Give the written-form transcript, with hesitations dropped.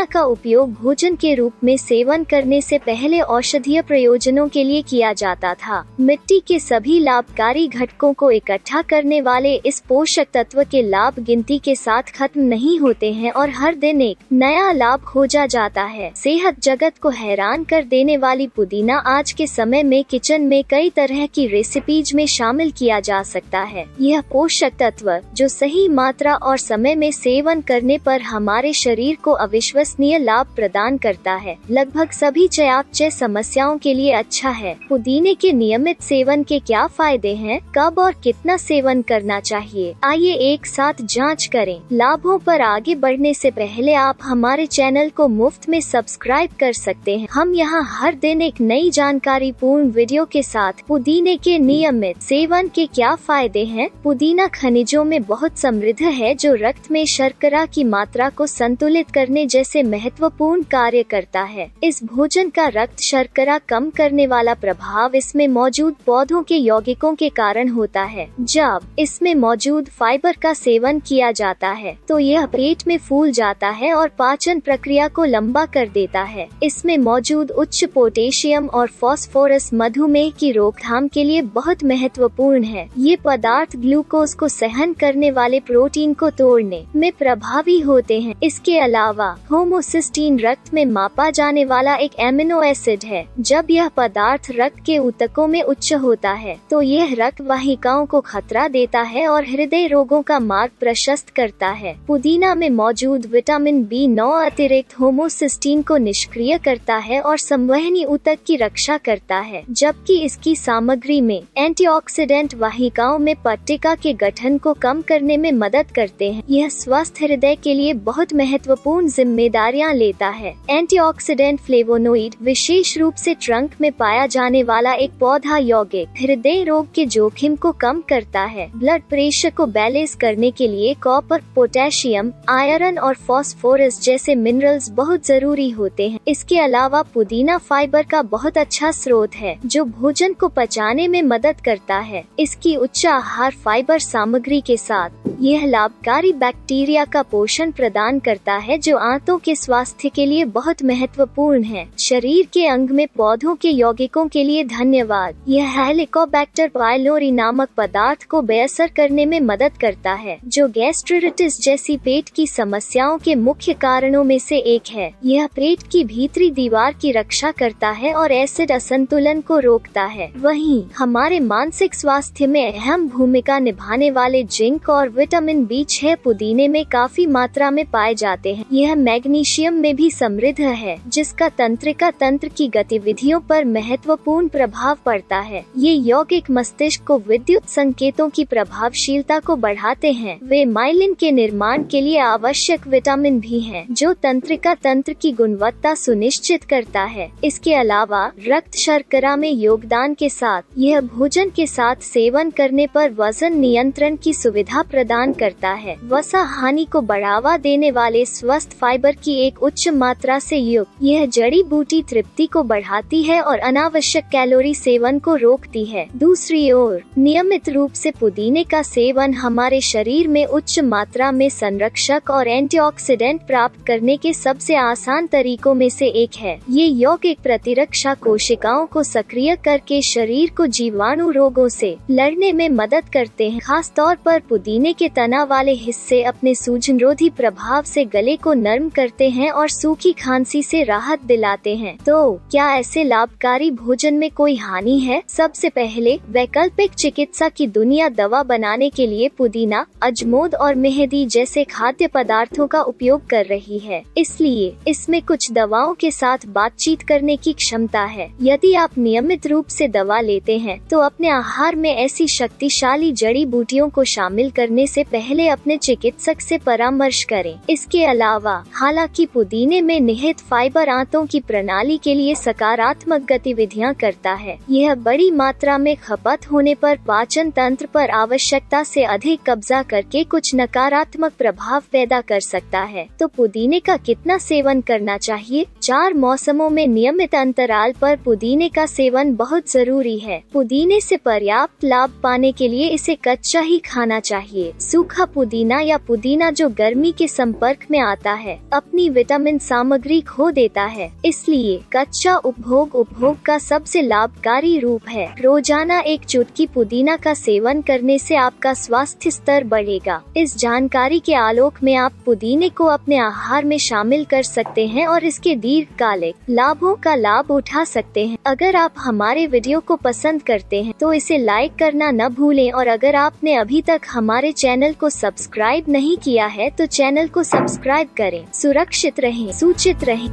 पुदीना का उपयोग भोजन के रूप में सेवन करने से पहले औषधीय प्रयोजनों के लिए किया जाता था। मिट्टी के सभी लाभकारी घटकों को इकट्ठा करने वाले इस पोषक तत्व के लाभ गिनती के साथ खत्म नहीं होते हैं और हर दिन एक नया लाभ खोजा जाता है। सेहत जगत को हैरान कर देने वाली पुदीना आज के समय में किचन में कई तरह की रेसिपीज में शामिल किया जा सकता है। यह पोषक तत्व जो सही मात्रा और समय में सेवन करने पर हमारे शरीर को अविश्वसनीय लाभ प्रदान करता है। लगभग सभी चयापचय समस्याओं के लिए अच्छा है। पुदीने के नियमित सेवन के क्या फायदे हैं, कब और कितना सेवन करना चाहिए, आइए एक साथ जांच करें। लाभों पर आगे बढ़ने से पहले आप हमारे चैनल को मुफ्त में सब्सक्राइब कर सकते हैं। हम यहाँ हर दिन एक नई जानकारी पूर्ण वीडियो के साथ पुदीने के नियमित सेवन के क्या फायदे हैं। पुदीना खनिजों में बहुत समृद्ध है जो रक्त में शर्करा की मात्रा को संतुलित करने जैसे महत्वपूर्ण कार्य करता है। इस भोजन का रक्त शर्करा कम करने वाला प्रभाव इसमें मौजूद पौधों के यौगिकों के कारण होता है। जब इसमें मौजूद फाइबर का सेवन किया जाता है तो यह पेट में फूल जाता है और पाचन प्रक्रिया को लंबा कर देता है। इसमें मौजूद उच्च पोटेशियम और फास्फोरस मधुमेह की रोकथाम के लिए बहुत महत्वपूर्ण है। ये पदार्थ ग्लूकोज को सहन करने वाले प्रोटीन को तोड़ने में प्रभावी होते हैं। इसके अलावा होमोसिस्टीन रक्त में मापा जाने वाला एक एमिनो एसिड है। जब यह पदार्थ रक्त के ऊतकों में उच्च होता है तो यह रक्त वाहिकाओं को खतरा देता है और हृदय रोगों का मार्ग प्रशस्त करता है। पुदीना में मौजूद विटामिन B9 अतिरिक्त होमोसिस्टीन को निष्क्रिय करता है और संवहनी ऊतक की रक्षा करता है, जबकि इसकी सामग्री में एंटीऑक्सीडेंट वाहिकाओं में पट्टिका के गठन को कम करने में मदद करते हैं। यह स्वस्थ हृदय के लिए बहुत महत्वपूर्ण जिम्मेदारियां लेता है। एंटीऑक्सीडेंट फ्लेवोनोइड विशेष रूप से ट्रंक में पाया जाने वाला एक पौधा यौगिक हृदय रोग के जोखिम को कम करता है। ब्लड प्रेशर को बैलेंस करने के लिए कॉपर, पोटेशियम, आयरन और फास्फोरस जैसे मिनरल्स बहुत जरूरी होते हैं। इसके अलावा पुदीना फाइबर का बहुत अच्छा स्रोत है जो भोजन को पचाने में मदद करता है। इसकी उच्च आहार फाइबर सामग्री के साथ यह लाभकारी बैक्टीरिया का पोषण प्रदान करता है जो आंतों के स्वास्थ्य के लिए बहुत महत्वपूर्ण है। शरीर के अंग में पौधों के यौगिकों के लिए धन्यवाद। यह हेलिकोबैक्टर पाइलोरी नामक पदार्थ को बेअसर करने में मदद करता है जो गैस्ट्रिटिस जैसी पेट की समस्याओं के मुख्य कारणों में से एक है। यह पेट की भीतरी दीवार की रक्षा करता है और एसिड असंतुलन को रोकता है। वहीं हमारे मानसिक स्वास्थ्य में अहम भूमिका निभाने वाले जिंक और विटामिन B6 पुदीने में काफी मात्रा में पाए जाते हैं। यह मैग्नीशियम में भी समृद्ध है जिसका तंत्रिका तंत्र की गतिविधियों पर महत्वपूर्ण प्रभाव पड़ता है। ये यौगिक मस्तिष्क को विद्युत संकेतों की प्रभावशीलता को बढ़ाते हैं। वे माइलिन के निर्माण के लिए आवश्यक विटामिन भी हैं जो तंत्रिका तंत्र की गुणवत्ता सुनिश्चित करता है। इसके अलावा रक्त शर्करा में योगदान के साथ यह भोजन के साथ सेवन करने पर वजन नियंत्रण की सुविधा प्रदान करता है। वसा हानि को बढ़ावा देने वाले स्वस्थ फाइबर की एक उच्च मात्रा से युक्त यह जड़ी बूटी तृप्ति को बढ़ाती है और अनावश्यक कैलोरी सेवन को रोकती है। दूसरी ओर नियमित रूप से पुदीने का सेवन हमारे शरीर में उच्च मात्रा में संरक्षक और एंटीऑक्सीडेंट प्राप्त करने के सबसे आसान तरीकों में से एक है। ये यौगिक प्रतिरक्षा कोशिकाओं को सक्रिय करके शरीर को जीवाणु रोगों से लड़ने में मदद करते हैं। खास तौर पर पुदीने के तना वाले हिस्से अपने सूजनरोधी प्रभाव से गले को नरम करते हैं और सूखी खांसी से राहत दिलाते हैं। तो क्या ऐसे लाभकारी भोजन में कोई हानि है? सबसे पहले वैकल्पिक चिकित्सा की दुनिया दवा बनाने के लिए पुदीना, अजमोद और मेहंदी जैसे खाद्य पदार्थों का उपयोग कर रही है, इसलिए इसमें कुछ दवाओं के साथ बातचीत करने की क्षमता है। यदि आप नियमित रूप से दवा लेते हैं तो अपने आहार में ऐसी शक्तिशाली जड़ी बूटियों को शामिल करने से पहले अपने चिकित्सक से परामर्श करें। इसके अलावा हालांकि पुदीने में निहित फाइबर आंतों की प्रणाली के लिए सकारात्मक गतिविधियां करता है, यह बड़ी मात्रा में खपत होने पर पाचन तंत्र पर आवश्यकता से अधिक कब्जा करके कुछ नकारात्मक प्रभाव पैदा कर सकता है। तो पुदीने का कितना सेवन करना चाहिए? 4 मौसमों में नियमित अंतराल पर पुदीने का सेवन बहुत जरूरी है। पुदीने से पर्याप्त लाभ पाने के लिए इसे कच्चा ही खाना चाहिए। सूखा पुदीना या पुदीना जो गर्मी के संपर्क में आता है, अब अपनी विटामिन सामग्री खो देता है। इसलिए कच्चा उपभोग का सबसे लाभकारी रूप है। रोजाना एक चुटकी पुदीना का सेवन करने से आपका स्वास्थ्य स्तर बढ़ेगा। इस जानकारी के आलोक में आप पुदीने को अपने आहार में शामिल कर सकते हैं और इसके दीर्घकालिक लाभों का लाभ उठा सकते हैं। अगर आप हमारे वीडियो को पसंद करते हैं तो इसे लाइक करना न भूलें और अगर आपने अभी तक हमारे चैनल को सब्सक्राइब नहीं किया है तो चैनल को सब्सक्राइब करें। सुरक्षित रहें, सूचित रहें।